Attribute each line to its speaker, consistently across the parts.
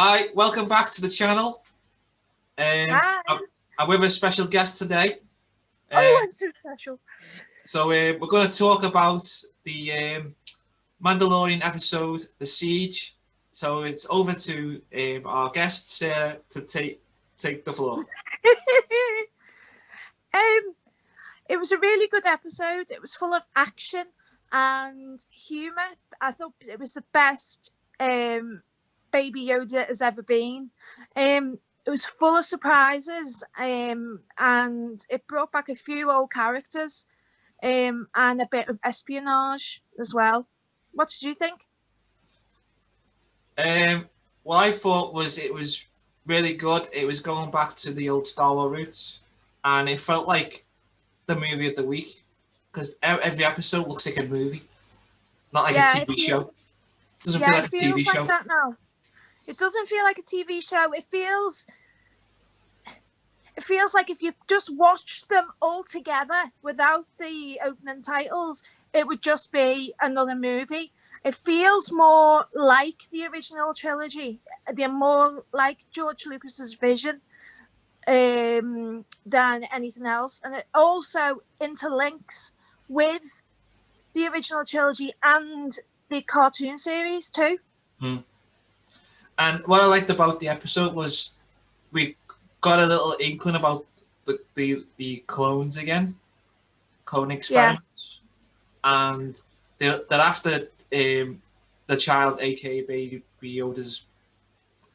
Speaker 1: Hi, welcome back to the channel.
Speaker 2: Hi.
Speaker 1: I'm with a special guest today.
Speaker 2: I'm so special.
Speaker 1: So we're going to talk about the Mandalorian episode, The Siege. So it's over to our guest, Sarah, to take the floor.
Speaker 2: It was a really good episode. It was full of action and humour. I thought it was the best Baby Yoda has ever been. It was full of surprises, and it brought back a few old characters, and a bit of espionage as well. What did you think?
Speaker 1: What I thought it was really good. It was going back to the old Star Wars roots, and it felt like the movie of the week because every episode looks like a movie, not like a TV show. It doesn't feel like a TV show.
Speaker 2: That now. It doesn't feel like a TV show. It feels like if you just watched them all together without the opening titles, it would just be another movie. It feels more like the original trilogy. They're more like George Lucas's vision than anything else. And it also interlinks with the original trilogy and the cartoon series too.
Speaker 1: And what I liked about the episode was we got a little inkling about the clones again, clone experiments, and they're after the child, aka Baby Yoda's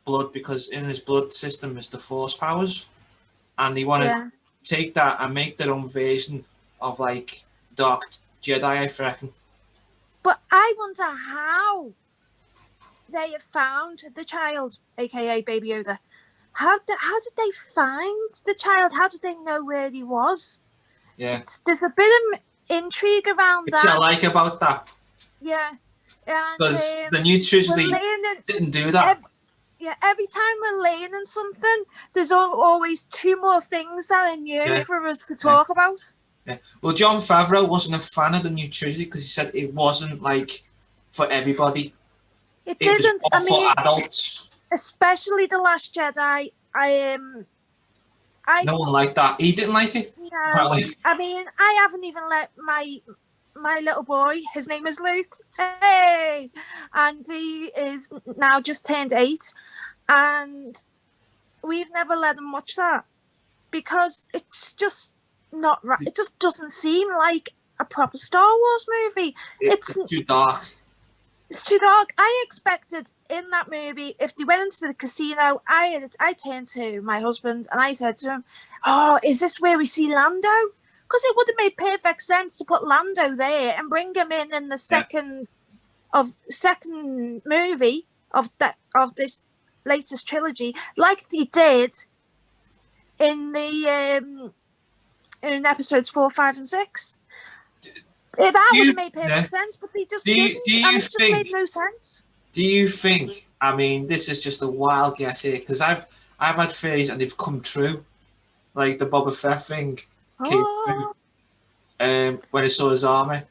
Speaker 1: blood, because in his blood system is the Force powers, and they want to take that and make their own version of like Dark Jedi, I reckon.
Speaker 2: But I wonder how they have found the child, aka Baby Yoda. How did they find the child? How did they know where he was?
Speaker 1: Yeah,
Speaker 2: there's a bit of intrigue around that.
Speaker 1: What I like about that.
Speaker 2: Yeah,
Speaker 1: because the new trilogy didn't do that.
Speaker 2: Every time we're learning something, there's always two more things that are new for us to talk about.
Speaker 1: Yeah. Well, Jon Favreau wasn't a fan of the new trilogy because he said it wasn't like for everybody.
Speaker 2: It didn't.
Speaker 1: Was for adults.
Speaker 2: Especially The Last Jedi.
Speaker 1: No one liked that. He didn't like it.
Speaker 2: No, I mean, I haven't even let my little boy, his name is Luke, hey, and he is now just turned 8, and we've never let him watch that because it's just not right. It just doesn't seem like a proper Star Wars movie.
Speaker 1: It's too dark.
Speaker 2: It's too dark. I expected in that movie, if they went into the casino, I turned to my husband and I said to him, "Oh, is this where we see Lando?" Because it would have made perfect sense to put Lando there and bring him in the second movie of this latest trilogy, like they did in the in episodes 4, 5, and 6. That would have made perfect sense, but they just didn't, and it just made no sense.
Speaker 1: Do you think? I mean, this is just a wild guess here because I've had theories and they've come true, like the Boba Fett thing. Came through, when I saw his armor,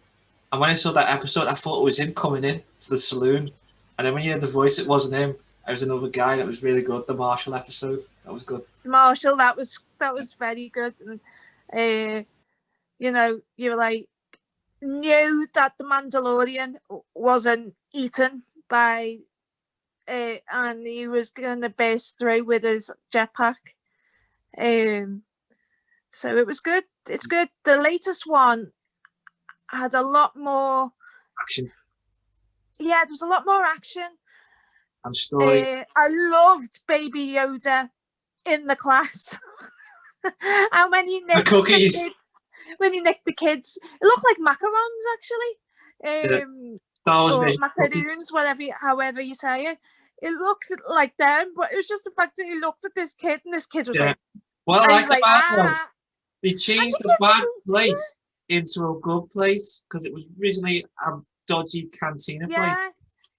Speaker 1: and when I saw that episode, I thought it was him coming in to the saloon, and then when you heard the voice, it wasn't him. It was another guy. That was really good. The Marshall episode, that was good.
Speaker 2: Marshall, that was very good, and you were like, knew that the Mandalorian wasn't eaten by and he was going to burst through with his jetpack. So it was good. It's good. The latest one had a lot more
Speaker 1: action.
Speaker 2: Yeah, there was a lot more action
Speaker 1: and story.
Speaker 2: I loved Baby Yoda in the class. And when he nicked the cookies. When he nicked the kids, it looked like macarons actually. Or macaroons, however you say it. It looked like them, but it was just the fact that he looked at this kid and this kid was like,
Speaker 1: well, I like the bad one. They changed the bad place into a good place because it was originally a dodgy cantina place.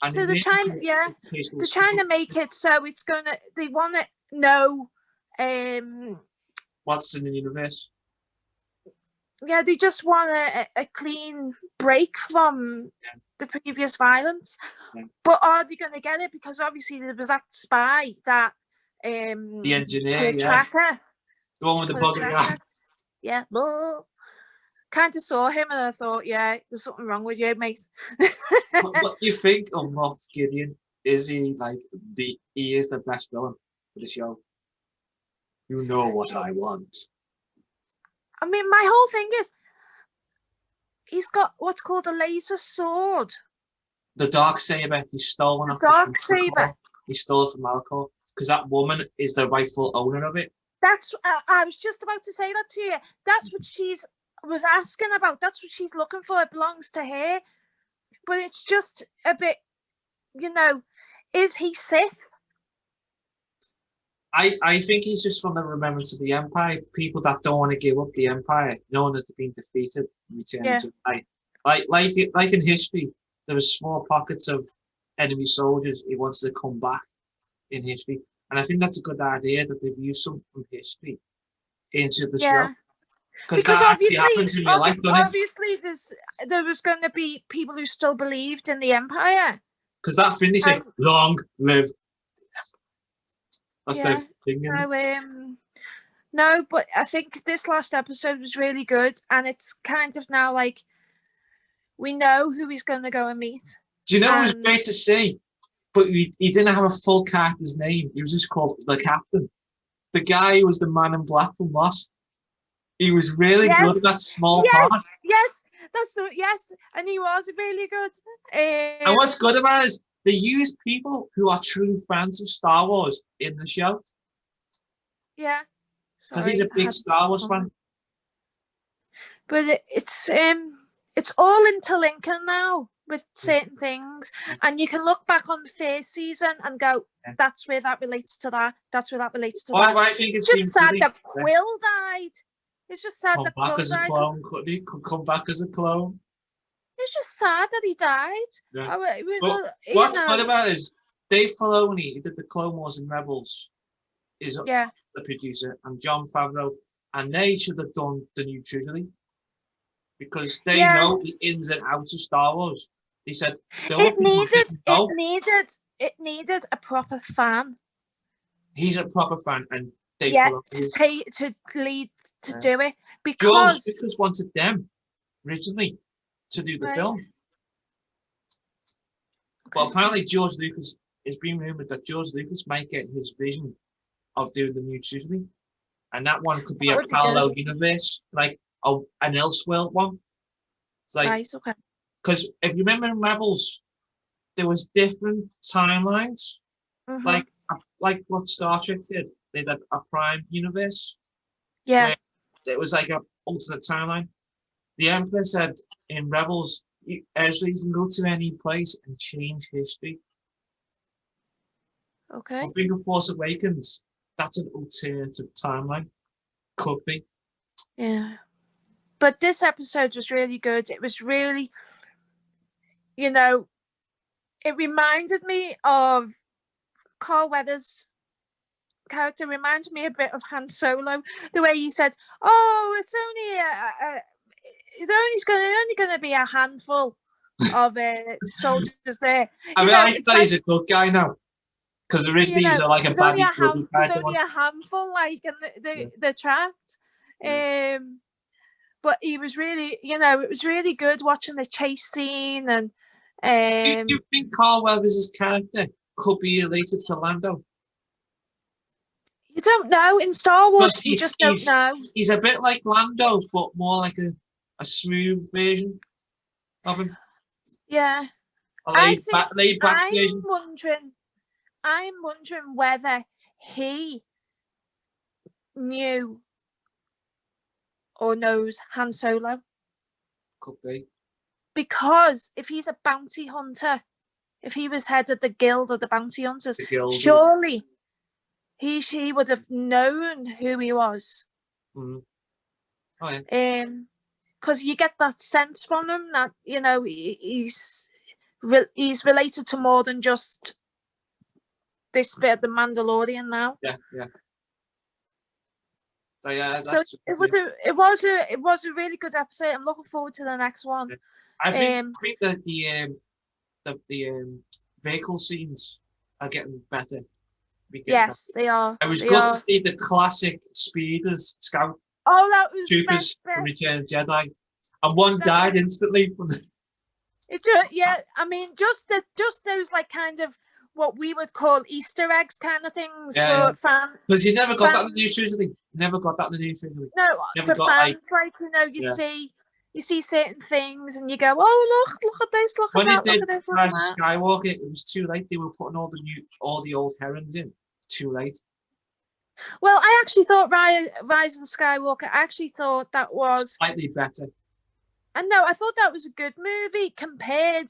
Speaker 2: And so they're trying to make it so it's gonna. They want to know
Speaker 1: what's in the universe.
Speaker 2: Yeah, they just want a clean break from the previous violence.
Speaker 1: Yeah.
Speaker 2: But are they going to get it? Because obviously there was that spy, that
Speaker 1: The engineer,
Speaker 2: the tracker.
Speaker 1: the one with the bug in the eye.
Speaker 2: Yeah. Kind of saw him and I thought, yeah, there's something wrong with you, mate.
Speaker 1: What do you think of Moff Gideon? Is he like he is the best villain for the show? You know what I want.
Speaker 2: I mean, my whole thing is he's got what's called a laser sword.
Speaker 1: The dark saber he's stolen off
Speaker 2: Dark saber.
Speaker 1: He stole it from Malachor because that woman is the rightful owner of it.
Speaker 2: That's I was just about to say that to you. That's what she's was asking about. That's what she's looking for. It belongs to her. But it's just a bit, is he Sith?
Speaker 1: I think he's just from the remembrance of the Empire. People that don't want to give up the Empire, knowing that they've been defeated, returning to life. Like in history, there was small pockets of enemy soldiers. He wants to come back in history, and I think that's a good idea that they've used something from history into the show. Because that actually happens in real life, doesn't it?
Speaker 2: Obviously, there was going to be people who still believed in the Empire.
Speaker 1: Because that thing they say, "Long live." That's
Speaker 2: the
Speaker 1: thing.
Speaker 2: No, but I think this last episode was really good, and it's kind of now like we know who he's going to go and meet.
Speaker 1: Do you know it was great to see? But he didn't have a full character's name. He was just called the Captain. The guy who was the man in black from Lost. He was really good at that small part.
Speaker 2: Yes, and he was really good.
Speaker 1: And what's good about it is they use people who are true fans of Star Wars in the show.
Speaker 2: Yeah.
Speaker 1: Because he's a big Star Wars fan.
Speaker 2: But it's all interlinking now with certain things, and you can look back on the first season and go, "That's where that relates to that. That's where that relates to that."
Speaker 1: I think it's
Speaker 2: just sad that Quill died. It's just sad that Quill died.
Speaker 1: He could come back as a clone.
Speaker 2: It's just sad that he died.
Speaker 1: Yeah. What's good about it is Dave Filoni, who did the Clone Wars and Rebels, is the producer, and Jon Favreau, and they should have done the new trilogy because they know the ins and outs of Star Wars. They said
Speaker 2: it needed a proper fan.
Speaker 1: He's a proper fan, and Dave
Speaker 2: Filoni to lead to do it because
Speaker 1: George Lucas wanted them originally to do the film. Okay. But apparently George Lucas, it's been rumored that George Lucas might get his vision of doing the new trilogy, and that one could be a parallel universe, like an Elseworld one. It's like, because if you remember in Rebels, there was different timelines, like what Star Trek did. They did a prime universe.
Speaker 2: Yeah.
Speaker 1: It was like an alternate timeline. The Emperor said in Rebels, Ezra, you can go to any place and change history.
Speaker 2: Okay.
Speaker 1: I think of Force Awakens, that's an alternative timeline. Could be.
Speaker 2: Yeah. But this episode was really good. It was really, it reminded me of Carl Weathers' character. Reminded me a bit of Han Solo. The way he said, "Oh, it's only going to be a handful of soldiers there."
Speaker 1: I realize that he's a good guy now. Because originally he was like a baddie.
Speaker 2: There's only a handful, and they're trapped. Yeah. But he was really, it was really good watching the chase scene. And
Speaker 1: do you think Carl Weathers' character could be related to Lando?
Speaker 2: You don't know. In Star Wars, you just don't know.
Speaker 1: He's a bit like Lando, but more like a smooth version of him.
Speaker 2: Yeah.
Speaker 1: A laid back version.
Speaker 2: I'm wondering whether he knew or knows Han Solo.
Speaker 1: Could be.
Speaker 2: Because if he's a bounty hunter, if he was head of the Guild of the Bounty Hunters, surely he would have known who he was.
Speaker 1: Mm-hmm. Oh, yeah.
Speaker 2: Because you get that sense from him that he's related to more than just this bit of the Mandalorian now.
Speaker 1: Yeah.
Speaker 2: So it was a really good episode. I'm looking forward to the next one.
Speaker 1: I think the vehicle scenes are getting better.
Speaker 2: Yes, they are.
Speaker 1: It was
Speaker 2: They
Speaker 1: good
Speaker 2: are.
Speaker 1: to see the classic speeders, scout
Speaker 2: Oh, that was
Speaker 1: troopers from Return of the Jedi, and one died instantly from the.
Speaker 2: Yeah, I mean, just those like kind of what we would call Easter eggs kind of things for fans.
Speaker 1: Because you never got that in the news usually. Never got that in the news usually.
Speaker 2: No,
Speaker 1: Never
Speaker 2: for fans, like you know, you see certain things and you go, oh look at this, look at that, look at this, look at that.
Speaker 1: Rise of Skywalker, it was too late. They were putting all the old herons in. Too late.
Speaker 2: Well, I actually thought Rise of the Skywalker. I actually thought that was
Speaker 1: slightly better.
Speaker 2: And no, I thought that was a good movie compared.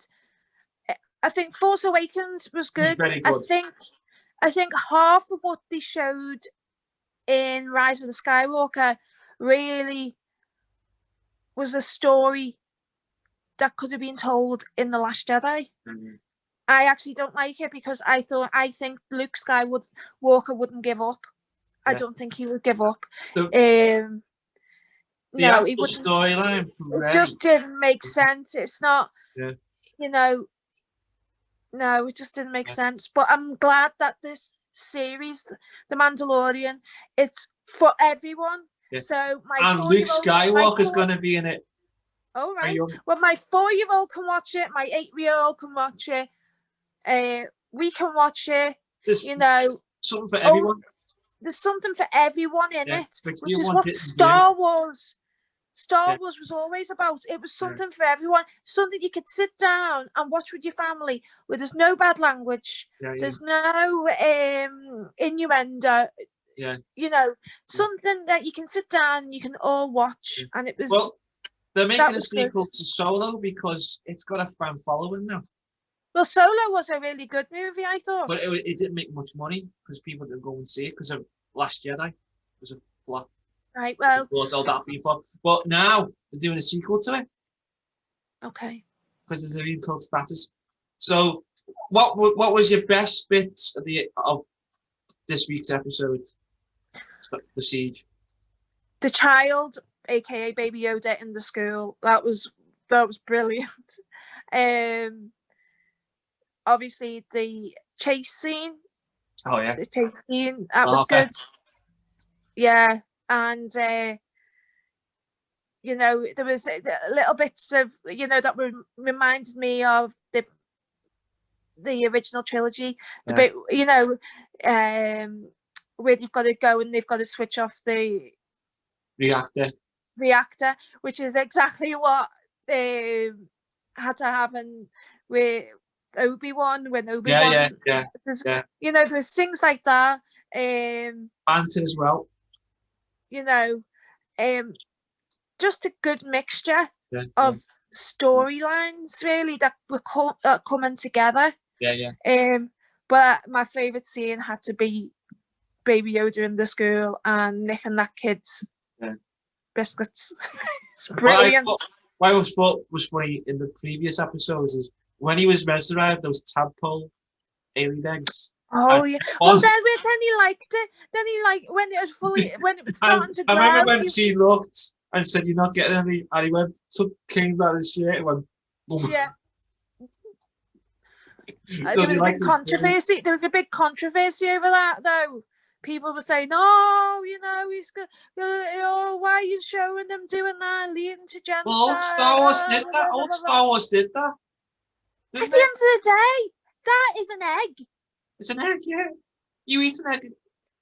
Speaker 2: I think Force Awakens was good.
Speaker 1: It was very good.
Speaker 2: I think half of what they showed in Rise of the Skywalker really was a story that could have been told in The Last Jedi.
Speaker 1: Mm-hmm.
Speaker 2: I actually don't like it because I think Luke Skywalker wouldn't give up. Yeah. I don't think he would give up.
Speaker 1: The
Speaker 2: no, he wouldn't.
Speaker 1: Storyline
Speaker 2: it just didn't make sense. It's not, you know, no, it just didn't make sense. But I'm glad that this series, The Mandalorian, it's for everyone. Yeah. So
Speaker 1: and Luke Skywalker's going to be in it.
Speaker 2: Oh, right. Well, my 4-year-old can watch it. My 8-year-old can watch it. We can watch it.
Speaker 1: There's something for everyone.
Speaker 2: There's something for everyone in it, which is what Star Wars. Star Wars was always about. It was something for everyone, something you could sit down and watch with your family, where there's no bad language, there's no innuendo. You know, something that you can sit down and you can all watch, and it was.
Speaker 1: Well, they're making a sequel to Solo because it's got a fan following now.
Speaker 2: Well, Solo was a really good movie, I thought.
Speaker 1: But it didn't make much money because people didn't go and see it because of Last Jedi. It was a flop.
Speaker 2: Right, well.
Speaker 1: All that before. But now they're doing a sequel to it.
Speaker 2: Okay.
Speaker 1: Because there's a real cult status. So, what was your best bit of this week's episode? The Siege.
Speaker 2: The child, aka Baby Yoda, in the school. That was brilliant. Obviously the chase scene.
Speaker 1: Oh yeah.
Speaker 2: The chase scene that was good. Yeah. And you know, there was little bits of, you know, that reminded me of the original trilogy. The bit, you know, where you've got to go and they've got to switch off the reactor, which is exactly what had to happen with Obi-Wan when Obi-Wan. You know, there's things like that.
Speaker 1: Banter as well.
Speaker 2: You know, just a good mixture of storylines, really, that were coming together. But my favourite scene had to be Baby Yoda in the school and Nick and that kid's biscuits. It's brilliant.
Speaker 1: What I thought was funny in the previous episodes is when he was mesmerised, those tadpole alien eggs.
Speaker 2: Oh yeah. Well, then he liked it. Then he when it was starting to grow.
Speaker 1: I remember when she looked and said, "You're not getting any," and he went, took King out of his shirt and went, boom.
Speaker 2: Yeah. There was a big controversy. There was a big controversy over that, though. People were saying, "Oh, you know, he's good. Oh, why are you showing them doing that, leading to genocide?"
Speaker 1: Well, old Star Wars did that. Old Star Wars did that.
Speaker 2: At the end of the day, that is an egg.
Speaker 1: It's an egg, yeah. You eat an egg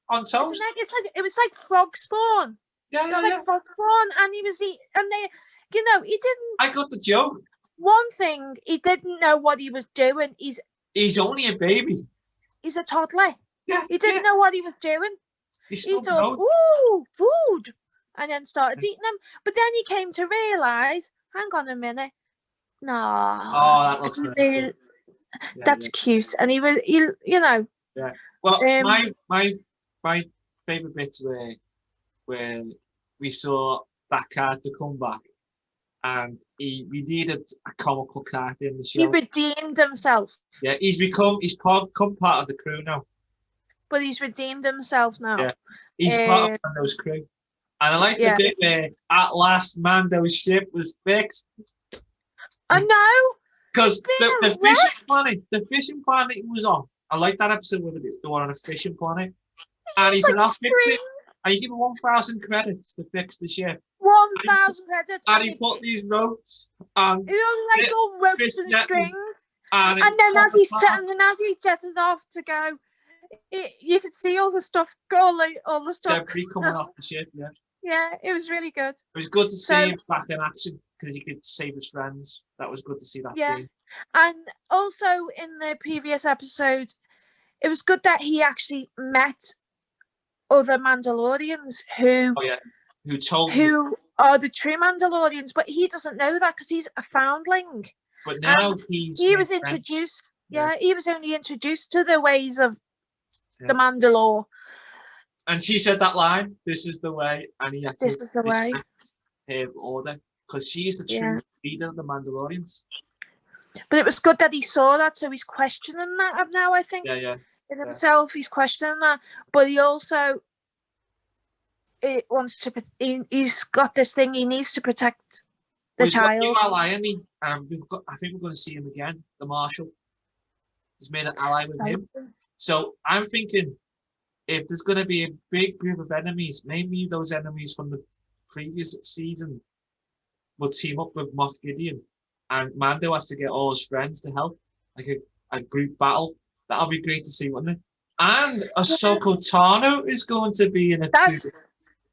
Speaker 1: on toast.
Speaker 2: It's an egg. It was like frog spawn.
Speaker 1: Yeah,
Speaker 2: it was like frog spawn, and he was and they, you know, he didn't.
Speaker 1: I got the joke.
Speaker 2: One thing, he didn't know what he was doing.
Speaker 1: He's only a baby.
Speaker 2: He's a toddler.
Speaker 1: Yeah.
Speaker 2: He didn't know what he was doing. He thought, "Ooh, food," and then started eating them. But then he came to realise, hang on a minute, no.
Speaker 1: Oh, that looks nice.
Speaker 2: That's cute, and he you know.
Speaker 1: Yeah. Well, my favourite bits were when we saw that character come back, and we needed a comical character in the show.
Speaker 2: He redeemed himself.
Speaker 1: Yeah, he's become part of the crew now.
Speaker 2: But he's redeemed himself now.
Speaker 1: Yeah, he's part of Mando's crew, and I like the bit where at last Mando's ship was fixed.
Speaker 2: I know.
Speaker 1: Because the fishing planet he was on, I like that episode where they were on a fishing planet. And he said, I'll fix it. And you give him 1,000 credits to fix the ship.
Speaker 2: 1,000 credits.
Speaker 1: And he put these ropes. And
Speaker 2: it was like all ropes and strings. And then as he jetted off to go, you could see all the stuff all the stuff
Speaker 1: debris coming off the ship.
Speaker 2: Yeah, it was really good.
Speaker 1: It was good to see him back in action because he could save his friends. That was good to see that too.
Speaker 2: And also in the previous episode, it was good that he actually met other Mandalorians who are the true Mandalorians, but he doesn't know that because he's a foundling.
Speaker 1: But now
Speaker 2: he was introduced. He was only introduced to the ways of the Mandalore.
Speaker 1: And she said that line, "This is the way," and he had to
Speaker 2: respect
Speaker 1: her order because she is the true leader of the Mandalorians.
Speaker 2: But it was good that he saw that, so he's questioning that now. I think in himself, he's questioning that, but he also wants to. He's got this thing. He needs to protect the child.
Speaker 1: He's got a new ally, and I think we're going to see him again. The Marshal. He's made an ally with him. So I'm thinking, if there's going to be a big group of enemies, maybe those enemies from the previous season will team up with Moff Gideon, and Mando has to get all his friends to help, like a group battle. That'll be great to see, wouldn't it? And Ahsoka Tano is going to be in it too.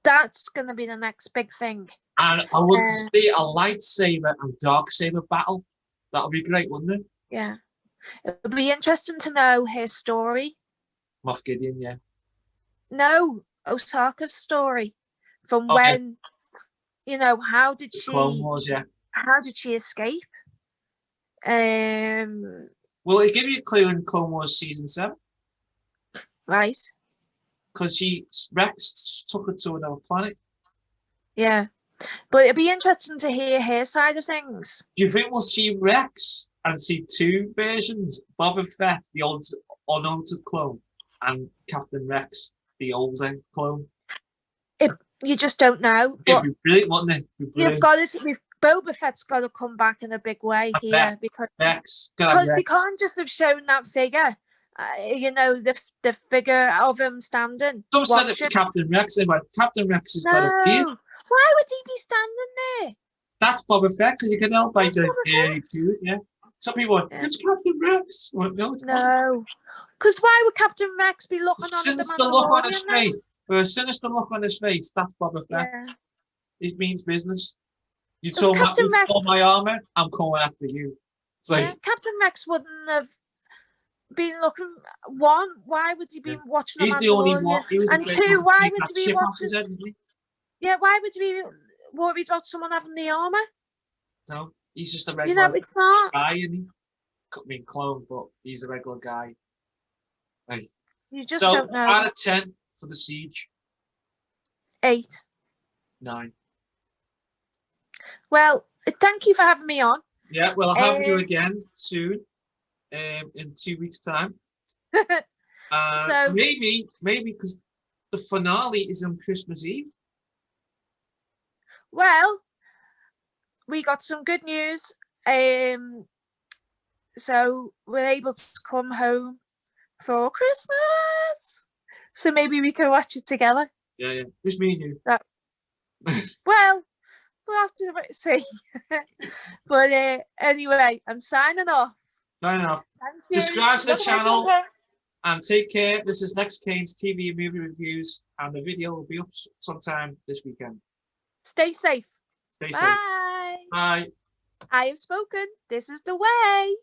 Speaker 2: That's going to be the next big thing.
Speaker 1: And I would see a lightsaber and darksaber battle. That'll be great, wouldn't it?
Speaker 2: Yeah. It would be interesting to know his story.
Speaker 1: Moff Gideon, yeah.
Speaker 2: No, Osaka's story from when, how did she?
Speaker 1: Clone Wars, yeah.
Speaker 2: How did she escape?
Speaker 1: Well, it give you a clue in Clone Wars season 7,
Speaker 2: right?
Speaker 1: Because Rex took her to another planet.
Speaker 2: Yeah, but it'd be interesting to hear her side of things.
Speaker 1: You think we'll see Rex and see two versions: Boba Fett, the old unaltered clone, and Captain Rex, the older clone?
Speaker 2: You just don't know.
Speaker 1: It'd be brilliant, wouldn't it?
Speaker 2: You've got to. Boba Fett's got to come back in a big way here because they can't just have shown that figure. The figure of him standing.
Speaker 1: Some said it was Captain Rex. Captain Rex has got a beard.
Speaker 2: Why would he be standing there?
Speaker 1: That's Boba Fett because you can help by the hairy dude. Yeah. Some people went, it's Captain Rex.
Speaker 2: No, because why would Captain Rex be looking on the Mandalorian?
Speaker 1: With a sinister look on his face, that's Boba Fett.
Speaker 2: Yeah.
Speaker 1: It means business. You told me to stole my armor, I'm coming after you. It's like,
Speaker 2: Captain Rex wouldn't have been looking. One, why would he be watching the Mandalorian?
Speaker 1: The only one.
Speaker 2: And two, why would he be watching? Why would he be worried about someone having the armor?
Speaker 1: No, he's just a regular
Speaker 2: it's not.
Speaker 1: guy, and clone, but he's a regular guy. Like,
Speaker 2: you just don't know.
Speaker 1: Out of 10 for the siege.
Speaker 2: 8.
Speaker 1: 9.
Speaker 2: Well, thank you for having me on.
Speaker 1: Yeah, well, I'll have you again soon, in 2 weeks' time. So maybe because the finale is on Christmas Eve.
Speaker 2: Well, we got some good news. So we're able to come home for Christmas. So maybe we can watch it together.
Speaker 1: Yeah. Just me and you.
Speaker 2: Well, we'll have to see. But anyway, I'm signing off.
Speaker 1: Thank you. Subscribe to the channel and take care. This is Lex Kane's TV and movie reviews, and the video will be up sometime this weekend.
Speaker 2: Stay safe.
Speaker 1: Stay safe. Bye.
Speaker 2: I have spoken. This is the way.